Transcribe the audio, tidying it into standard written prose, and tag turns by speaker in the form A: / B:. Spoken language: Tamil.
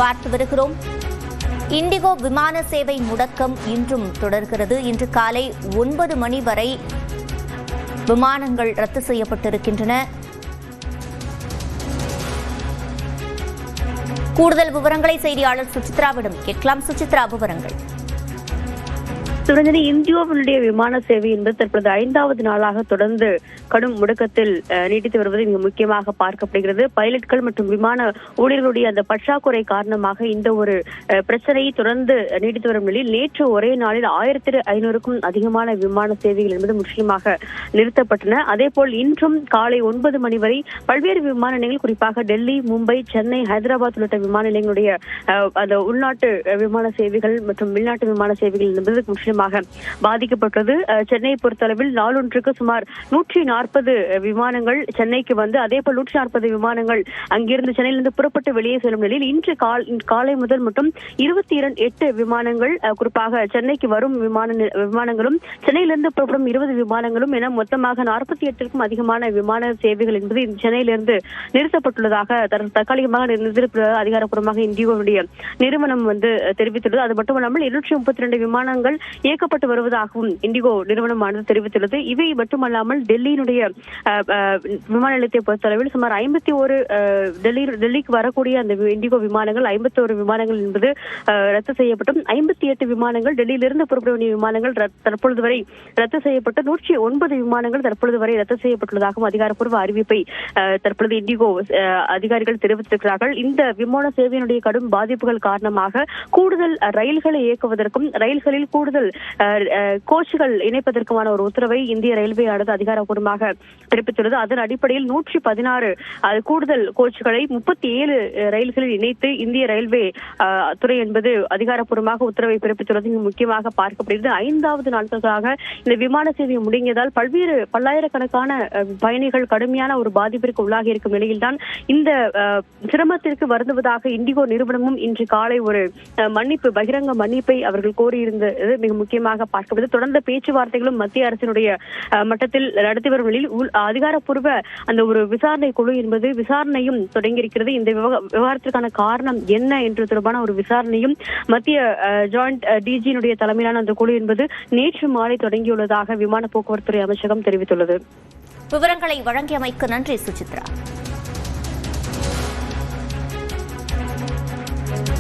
A: பார்த்து வருகிறோம். இண்டிகோ விமான சேவை முடக்கம் இன்றும் தொடர்கிறது. இன்று காலை 9 மணி வரை விமானங்கள் ரத்து செய்யப்பட்டிருக்கின்றன. கூடுதல் விவரங்களை செய்தியாளர் சுசித்ராவிடம் கேட்கலாம். சுசித்ரா, விவரங்கள்.
B: சுரஞ்சனி, இந்தியாவினுடைய விமான சேவை என்பது தற்பொழுது 5வது நாளாக தொடர்ந்து கடும் முடக்கத்தில் நீடித்து வருவது மிக முக்கியமாக பார்க்கப்படுகிறது. பைலட்கள் மற்றும் விமான ஊழியர்களுடைய அந்த பற்றாக்குறை காரணமாக இந்த ஒரு பிரச்சனை தொடர்ந்து நீடித்து வரும் நிலையில் நேற்று ஒரே நாளில் 1500க்கும் அதிகமான விமான சேவைகள் என்பது முற்றிலுமாக நிறுத்தப்பட்டன. அதேபோல் இன்றும் காலை 9 மணி வரை பல்வேறு விமான நிலையங்கள், குறிப்பாக டெல்லி, மும்பை, சென்னை, ஹைதராபாத் உள்ளிட்ட விமான நிலையங்களுடைய அந்த உள்நாட்டு விமான சேவைகள் மற்றும் வெளிநாட்டு விமான சேவைகள் என்பது முற்றிலும் பாதிக்கப்பட்டது. சென்னையை பொறுத்தளவில் நாளொன்றுக்கு சுமார் 140 விமானங்கள் சென்னைக்கு வந்து, அதே போல் 140 விமானங்கள் அங்கிருந்து சென்னையிலிருந்து புறப்பட்டு வெளியே செல்லும் நிலையில் இன்று காலை முதல் மட்டும் 28 விமானங்கள், குறிப்பாக சென்னைக்கு வரும் விமானங்களும் சென்னையிலிருந்து புறப்படும் 20 விமானங்களும் என மொத்தமாக 48க்கும் அதிகமான விமான சேவைகள் என்பது சென்னையிலிருந்து நிறுத்தப்பட்டுள்ளதாக தற்காலிகமாக அதிகாரப்பூர்வமாக இண்டிகோவுடைய நிறுவனம் வந்து தெரிவித்துள்ளது. அது மட்டுமல்லாமல் 232 விமானங்கள் இயக்கப்பட்டு வருவதாகவும் இண்டிகோ நிறுவனமானது தெரிவித்துள்ளது. இவை மட்டுமல்லாமல் டெல்லியினுடைய விமான நிலையத்தை பொறுத்தளவில் சுமார் 51 டெல்லிக்கு வரக்கூடிய அந்த இண்டிகோ விமானங்கள் 51 விமானங்கள் என்பது ரத்து செய்யப்பட்டும் 58 விமானங்கள் டெல்லியிலிருந்து புறப்பட வேண்டிய விமானங்கள் தற்பொழுது வரை ரத்து செய்யப்பட்டு 109 விமானங்கள் தற்பொழுது வரை ரத்து செய்யப்பட்டுள்ளதாகவும் அதிகாரப்பூர்வ அறிவிப்பை தற்பொழுது இண்டிகோ அதிகாரிகள் தெரிவித்திருக்கிறார்கள். இந்த விமான சேவையினுடைய கடும் பாதிப்புகள் காரணமாக கூடுதல் ரயில்களை இயக்குவதற்கும் ரயில்களில் கூடுதல் கோச்சுகள் இணைப்பதற்குமான ஒரு உத்தரவை இந்திய ரயில்வே ஆனது அதிகாரப்பூர்வமாக பிறப்பித்துள்ளது. அதன் அடிப்படையில் 116 கூடுதல் கோச்சுகளை 37 ரயில்களில் இணைத்து இந்திய ரயில்வே துறை என்பது அதிகாரப்பூர்வமாக உத்தரவை பிறப்பித்துள்ளது. முக்கியமாக பார்க்கப்படுகிறது 5வது நாட்களாக இந்த விமான சேவை முடங்கியதால் பல்லாயிரக்கணக்கான பயணிகள் கடுமையான ஒரு பாதிப்பிற்கு உள்ளாகி இருக்கும் நிலையில்தான் இந்த சிரமத்திற்கு வருந்துவதாக இண்டிகோ நிறுவனமும் இன்று காலை ஒரு பகிரங்க மன்னிப்பை அவர்கள் கோரியிருந்தது மிக முக்கியமாக பார்க்கப்படுது. தொடர்ந்த பேச்சுவார்த்தைகளும் மத்திய அரசினுடைய மட்டத்தில் நடத்தி வரும் நிலையில் அதிகாரப்பூர்வ அந்த ஒரு விசாரணை குழு என்பது விசாரணையும் தொடங்கியிருக்கிறது. இந்த விவகாரத்திற்கான காரணம் என்ன என்று தொடர்பான ஒரு விசாரணையும் மத்திய ஜாயிண்ட் டிஜியினுடைய தலைமையிலான அந்த குழு என்பது நேற்று மாலை தொடங்கியுள்ளதாக விமான போக்குவரத்து துறை அமைச்சகம் தெரிவித்துள்ளது.
A: விவரங்களை வழங்கியமைக்கு நன்றி சுசித்ரா.